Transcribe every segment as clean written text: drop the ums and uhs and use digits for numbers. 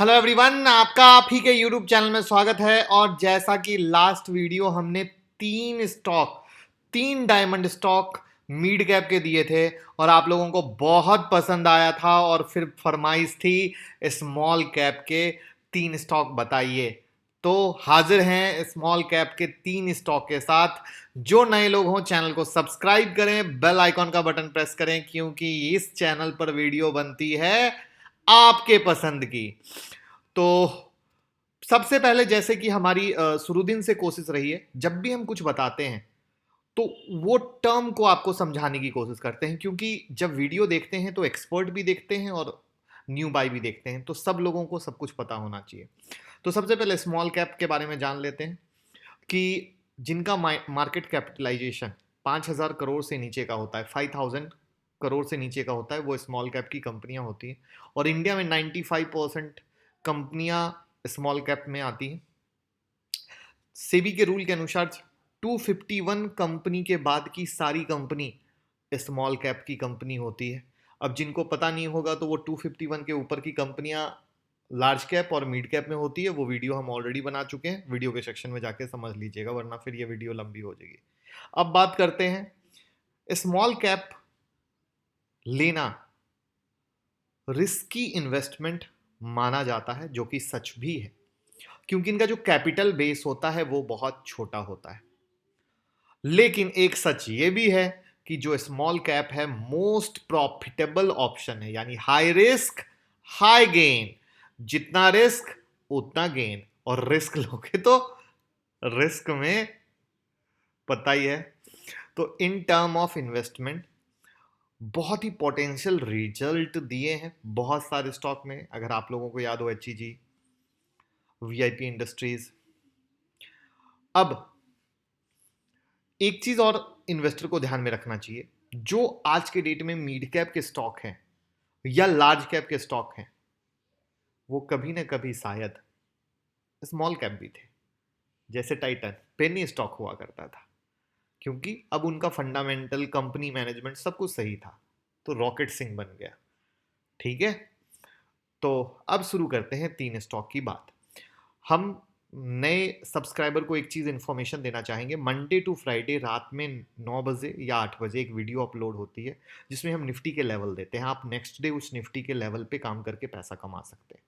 Hello everyone, आपका आप ही के यूट्यूब चैनल में स्वागत है। और जैसा कि लास्ट वीडियो हमने तीन डायमंड स्टॉक मिड कैप के दिए थे और आप लोगों को बहुत पसंद आया था और फिर फरमाइश थी स्मॉल कैप के 3 स्टॉक बताइए। तो हाजिर हैं स्मॉल कैप के 3 स्टॉक के साथ। जो नए लोग हों चैनल को सब्सक्राइब करें, बेल आइकॉन का बटन प्रेस करें, क्योंकि इस चैनल पर वीडियो बनती है आपके पसंद की। तो सबसे पहले, जैसे कि हमारी शुरू दिन से कोशिश रही है, जब भी हम कुछ बताते हैं तो वो टर्म को आपको समझाने की कोशिश करते हैं, क्योंकि जब वीडियो देखते हैं तो एक्सपर्ट भी देखते हैं और न्यू बाई भी देखते हैं, तो सब लोगों को सब कुछ पता होना चाहिए। तो सबसे पहले स्मॉल कैप के बारे में जान लेते हैं कि जिनका मार्केट कैपिटलाइजेशन 5,000 करोड़ से नीचे का होता है, 5,000 करोड़ से नीचे का होता है, वो स्मॉल कैप की कंपनियां होती हैं। और इंडिया में 95% कंपनियां स्मॉल कैप में आती हैं। सेबी के रूल के अनुसार 251 कंपनी के बाद की सारी कंपनी स्मॉल कैप की कंपनी होती है। अब जिनको पता नहीं होगा तो वो 251 के ऊपर की कंपनियां लार्ज कैप और मिड कैप में होती है। वो वीडियो हम ऑलरेडी बना चुके हैं, वीडियो के सेक्शन में जाके समझ लीजिएगा, वरना फिर ये वीडियो लंबी हो जाएगी। अब बात करते हैं, स्मॉल कैप लेना रिस्की इन्वेस्टमेंट माना जाता है, जो कि सच भी है, क्योंकि इनका जो कैपिटल बेस होता है वो बहुत छोटा होता है। लेकिन एक सच ये भी है कि जो स्मॉल कैप है मोस्ट प्रॉफिटेबल ऑप्शन है, यानी हाई रिस्क हाई गेन। जितना रिस्क उतना गेन, और रिस्क लोगे तो रिस्क में पता ही है। तो इन टर्म ऑफ इन्वेस्टमेंट बहुत ही पोटेंशियल रिजल्ट दिए हैं बहुत सारे स्टॉक में। अगर आप लोगों को याद हो, HEG, VIP इंडस्ट्रीज। अब एक चीज और इन्वेस्टर को ध्यान में रखना चाहिए, जो आज के डेट में मिड कैप के स्टॉक हैं या लार्ज कैप के स्टॉक हैं, वो कभी ना कभी शायद स्मॉल कैप भी थे। जैसे टाइटन पेनी स्टॉक हुआ करता था, क्योंकि अब उनका फंडामेंटल, कंपनी मैनेजमेंट सब कुछ सही था, तो रॉकेट सिंह बन गया। ठीक है, तो अब शुरू करते हैं 3 स्टॉक की बात। हम नए सब्सक्राइबर को एक चीज़ इन्फॉर्मेशन देना चाहेंगे। मंडे टू फ्राइडे रात में 9 बजे या 8 बजे एक वीडियो अपलोड होती है, जिसमें हम निफ्टी के लेवल देते हैं। आप नेक्स्ट डे उस निफ्टी के लेवल पे काम करके पैसा कमा सकते हैं।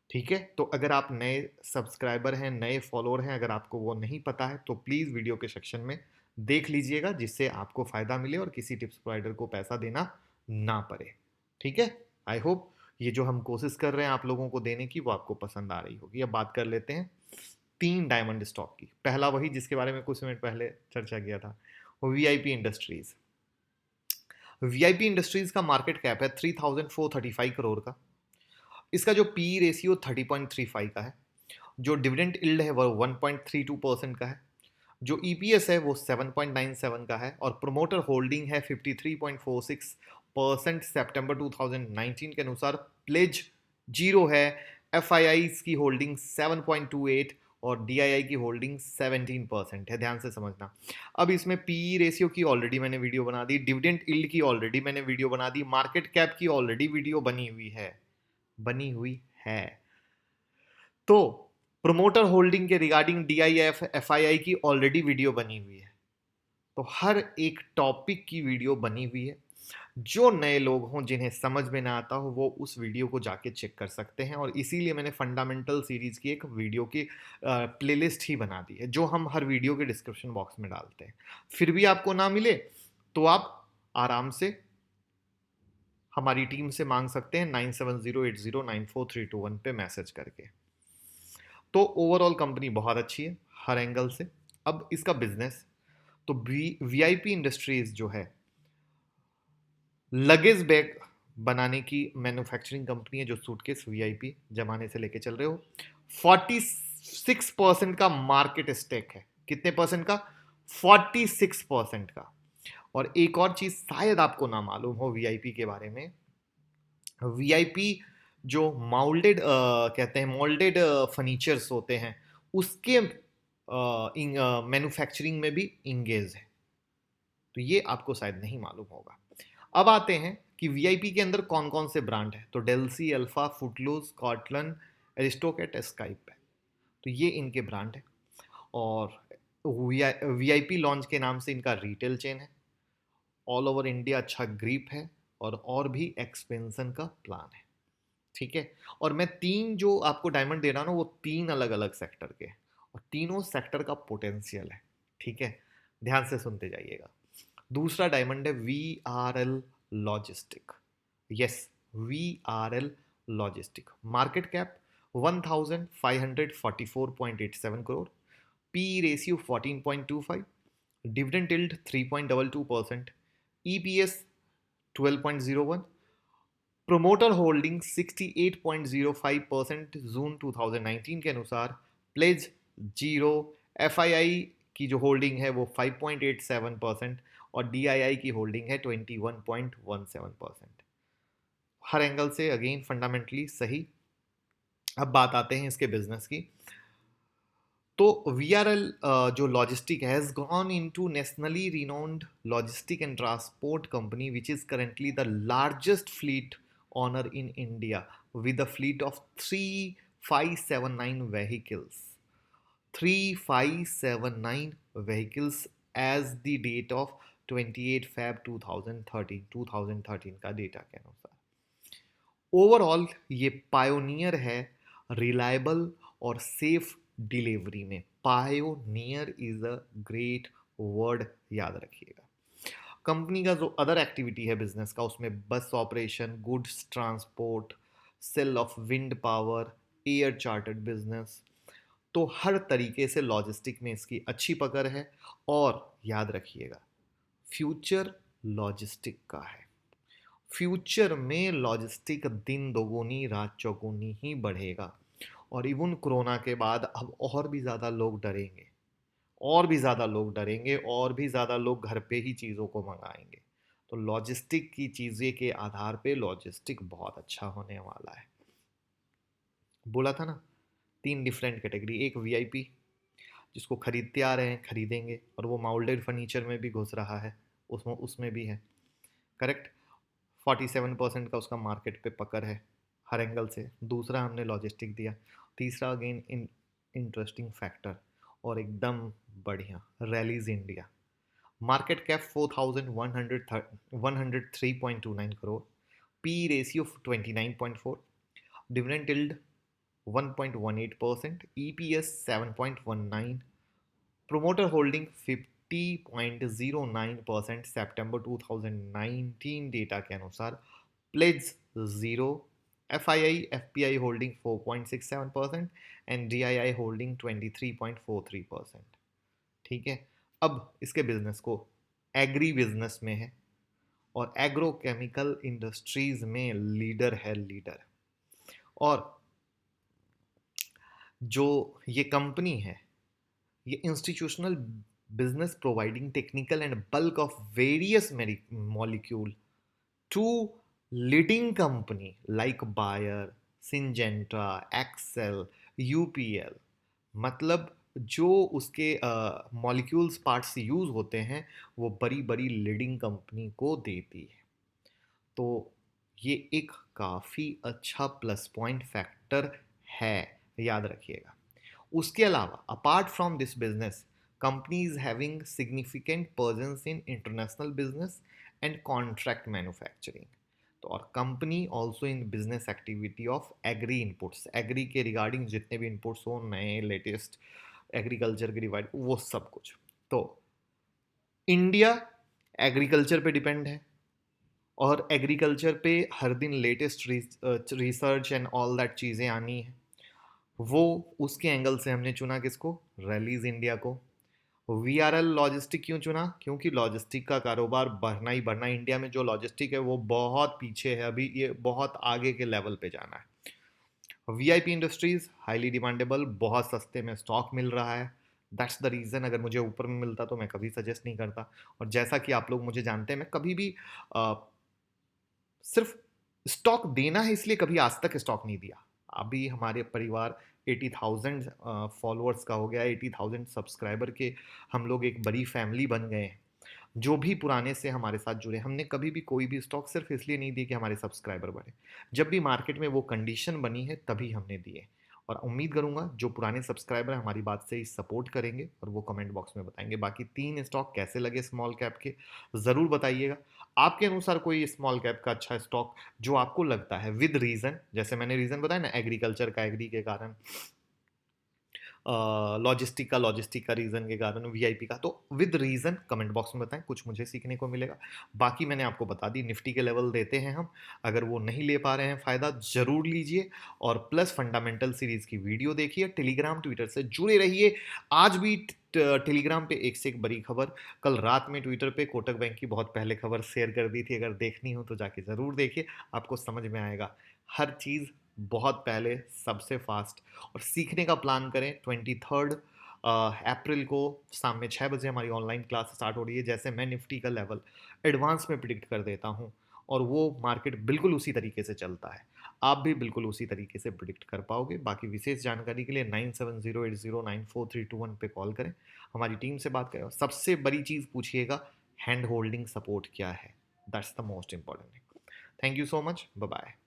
ठीक है, तो अगर आप नए सब्सक्राइबर हैं, नए फॉलोअर हैं, अगर आपको वो नहीं पता है तो प्लीज़ वीडियो के सेक्शन में देख लीजिएगा, जिससे आपको फ़ायदा मिले और किसी टिप्स प्रोवाइडर को पैसा देना ना पड़े। ठीक है, आई होप ये जो हम कोशिश कर रहे हैं आप लोगों को देने की, वो आपको पसंद आ रही होगी। अब बात कर लेते हैं 3 डायमंड स्टॉक की। पहला वही जिसके बारे में कुछ मिनट पहले चर्चा किया था, वो VIP इंडस्ट्रीज। VIP इंडस्ट्रीज का मार्केट कैप है 3,435 करोड़ का। इसका जो पी रेशियो 30.35 का है, जो डिविडेंड इल्ड है वो 1.32% का है, जो EPS है वो 7.97 का है, और प्रोमोटर होल्डिंग है 53.46% सितंबर 2019 के अनुसार। प्लेज जीरो है। FII की होल्डिंग 7.28 और DII की होल्डिंग 17% है। ध्यान से समझना। अब इसमें पी रेशियो की ऑलरेडी मैंने वीडियो बना दी, डिविडेंड इल्ड की ऑलरेडी मैंने वीडियो बना दी, मार्केट कैप की ऑलरेडी वीडियो बनी हुई है। तो प्रोमोटर होल्डिंग के रिगार्डिंग DIF FII की ऑलरेडी वीडियो बनी हुई है। तो हर एक टॉपिक की वीडियो बनी हुई है। जो नए लोग हों, जिन्हें समझ में ना आता हो, वो उस वीडियो को जाके चेक कर सकते हैं। और इसीलिए मैंने फंडामेंटल सीरीज की एक वीडियो की प्लेलिस्ट ही बना दी है, जो हम हर वीडियो के डिस्क्रिप्शन बॉक्स में डालते हैं। फिर भी आपको ना मिले तो आप आराम से हमारी टीम से मांग सकते हैं 9708094321 पे मैसेज करके। तो ओवरऑल कंपनी बहुत अच्छी है हर एंगल से। अब इसका बिजनेस, तो VIP इंडस्ट्रीज जो है लगेज बैग बनाने की मैन्युफैक्चरिंग कंपनी है, जो सूटकेस VIP जमाने से लेके चल रहे हो। 46% का मार्केट स्टेक है। कितने परसेंट का? 46% का। और एक और चीज शायद आपको ना मालूम हो VIP के बारे में, VIP जो मोल्डेड कहते हैं, मोल्डेड फर्नीचर्स होते हैं, उसके मैन्युफैक्चरिंग में भी इंगेज है। तो ये आपको शायद नहीं मालूम होगा। अब आते हैं कि वीआईपी के अंदर कौन कौन से ब्रांड है, तो डेल्सी, अल्फा, फुटलूज, कॉटलन, एरिस्टोकेट, स्काइप है। तो ये इनके ब्रांड है। और वीआईपी लॉन्च के नाम से इनका रिटेल चेन है। ऑल ओवर इंडिया अच्छा ग्रिप है और भी एक्सपेंशन का प्लान है। ठीक है। और मैं तीन जो आपको डायमंड दे रहा हूं ना, वो तीन अलग अलग सेक्टर के, और तीनों सेक्टर का पोटेंशियल है। ठीक है, ध्यान से सुनते जाइएगा। दूसरा डायमंड है V R L logistic. Yes, V R L logistic. Market cap 1544.87 crore, P ratio 14.25, dividend yield 3.22%, EPS 12.01, promoter holding 68.05% जून 2019 के अनुसार, प्लेज जीरो, एफआईआई की जो होल्डिंग है वो 5.87% और डीआईआई की होल्डिंग है 21.17%। हर एंगल से अगेन फंडामेंटली सही। अब बात आते हैं इसके बिजनेस की। तो VRL जो logistic has gone into nationally renowned logistic and transport company which is currently the largest fleet owner in India with a fleet of 3579 vehicles, 3579 vehicles as the date of 28 Feb 2013 का data के अनुसार। Overall ये pioneer है reliable और safe delivery में। Pioneer is a great word, याद रखिएगा। Company का जो अदर एक्टिविटी है बिजनेस का, उसमें bus operation, goods transport, sale of wind power, air chartered business, तो हर तरीके से लॉजिस्टिक में इसकी अच्छी पकड़ है। और याद रखिएगा, फ्यूचर लॉजिस्टिक का है। फ्यूचर में लॉजिस्टिक दिन दोगुनी रात चौगुनी ही बढ़ेगा। और इवन कोरोना के बाद अब और भी ज़्यादा लोग डरेंगे, और भी ज़्यादा लोग डरेंगे, और भी ज़्यादा लोग घर पे ही चीज़ों को मंगाएंगे। तो लॉजिस्टिक की चीज़ें के आधार पे लॉजिस्टिक बहुत अच्छा होने वाला है। बोला था ना, तीन डिफरेंट कैटेगरी। एक वीआईपी जिसको खरीदते आ रहे हैं, खरीदेंगे, और वो माउल्डेड फर्नीचर में भी घुस रहा है, उसमें उसमें भी है। करेक्ट। 47% का उसका मार्केट पे पकड़ है हर एंगल से। दूसरा हमने लॉजिस्टिक दिया। तीसरा अगेन इंटरेस्टिंग फैक्टर और एकदम बढ़िया, Rallis India. Market cap 4103.29 crore, P ratio 29.4, dividend yield 1.18%, EPS 7.19, promoter holding 50.09% सितंबर 2019 डेटा के अनुसार, pledge zero, FII FPI holding 4.67% and DII holding 23.43%। ठीक है। अब इसके बिजनेस को एग्री बिजनेस में है और एग्रो केमिकल इंडस्ट्रीज में लीडर है, लीडर। और जो ये कंपनी है, ये institutional business providing technical and bulk of various molecule to leading company like Bayer, Syngenta, Excel, UPL। मतलब जो उसके मॉलिक्यूल्स पार्ट्स यूज होते हैं वो बड़ी बड़ी लीडिंग कंपनी को देती है। तो ये एक काफ़ी अच्छा प्लस पॉइंट फैक्टर है, याद रखिएगा। उसके अलावा apart from this business, company is having significant presence in international business and contract manufacturing. तो और कंपनी also in business activity of agri inputs, agri के रिगार्डिंग जितने भी इनपुट्स हो, नए लेटेस्ट एग्रीकल्चर के रिगार्डिंग, वो सब कुछ। तो इंडिया एग्रीकल्चर पे डिपेंड है और एग्रीकल्चर पे हर दिन latest research and all that चीज़ें आनी है। वो उसके एंगल से हमने चुना किसको, रैलीज इंडिया को। वीआरएल लॉजिस्टिक क्यों चुना, क्योंकि लॉजिस्टिक का कारोबार बढ़ना ही बढ़ना। इंडिया में जो लॉजिस्टिक है वो बहुत पीछे है अभी, ये बहुत आगे के लेवल पे जाना है। वीआईपी इंडस्ट्रीज हाईली डिमांडेबल, बहुत सस्ते में स्टॉक मिल रहा है। That's the reason. अगर मुझे ऊपर में मिलता तो मैं कभी सजेस्ट नहीं करता। और जैसा कि आप लोग मुझे जानते हैं, मैं कभी भी सिर्फ स्टॉक देना है इसलिए कभी आज तक स्टॉक नहीं दिया। अभी हमारे परिवार 80,000 फॉलोअर्स का हो गया, 80,000 सब्सक्राइबर के हम लोग एक बड़ी फैमिली बन गए हैं। जो भी पुराने से हमारे साथ जुड़े, हमने कभी भी कोई भी स्टॉक सिर्फ इसलिए नहीं दिए कि हमारे सब्सक्राइबर बढ़े। जब भी मार्केट में वो कंडीशन बनी है तभी हमने दिए। और उम्मीद करूंगा जो पुराने सब्सक्राइबर हैं हमारी बात से ही सपोर्ट करेंगे और वो कमेंट बॉक्स में बताएंगे। बाकी 3 स्टॉक कैसे लगे स्मॉल कैप के ज़रूर बताइएगा। आपके अनुसार कोई स्मॉल कैप का अच्छा स्टॉक जो आपको लगता है विद रीज़न, जैसे मैंने रीज़न बताया ना, एग्रीकल्चर का एग्री के कारण, लॉजिस्टिक का रीज़न के कारण, वीआईपी का, तो विद रीज़न कमेंट बॉक्स में बताएं, कुछ मुझे सीखने को मिलेगा। बाकी मैंने आपको बता दी निफ्टी के लेवल देते हैं हम, अगर वो नहीं ले पा रहे हैं फ़ायदा ज़रूर लीजिए। और प्लस फंडामेंटल सीरीज़ की वीडियो देखिए, टेलीग्राम ट्विटर से जुड़े रहिए। आज भी टेलीग्राम पे एक से एक बड़ी खबर, कल रात में ट्विटर पे कोटक बैंक की बहुत पहले खबर शेयर कर दी थी, अगर देखनी हो तो जाके ज़रूर देखिए, आपको समझ में आएगा हर चीज़ बहुत पहले, सबसे फास्ट। और सीखने का प्लान करें 23 अप्रैल को शाम में 6 बजे हमारी ऑनलाइन क्लास स्टार्ट हो रही है। जैसे मैं निफ्टी का लेवल एडवांस में प्रिडिक्ट कर देता हूँ और वो मार्केट बिल्कुल उसी तरीके से चलता है, आप भी बिल्कुल उसी तरीके से प्रिडिक्ट कर पाओगे। बाकी विशेष जानकारी के लिए 9708094321 पे कॉल करें, हमारी टीम से बात करें। और सबसे बड़ी चीज़ पूछिएगा, हैंड होल्डिंग सपोर्ट क्या है, that's the most important thing. Thank you so much, bye bye.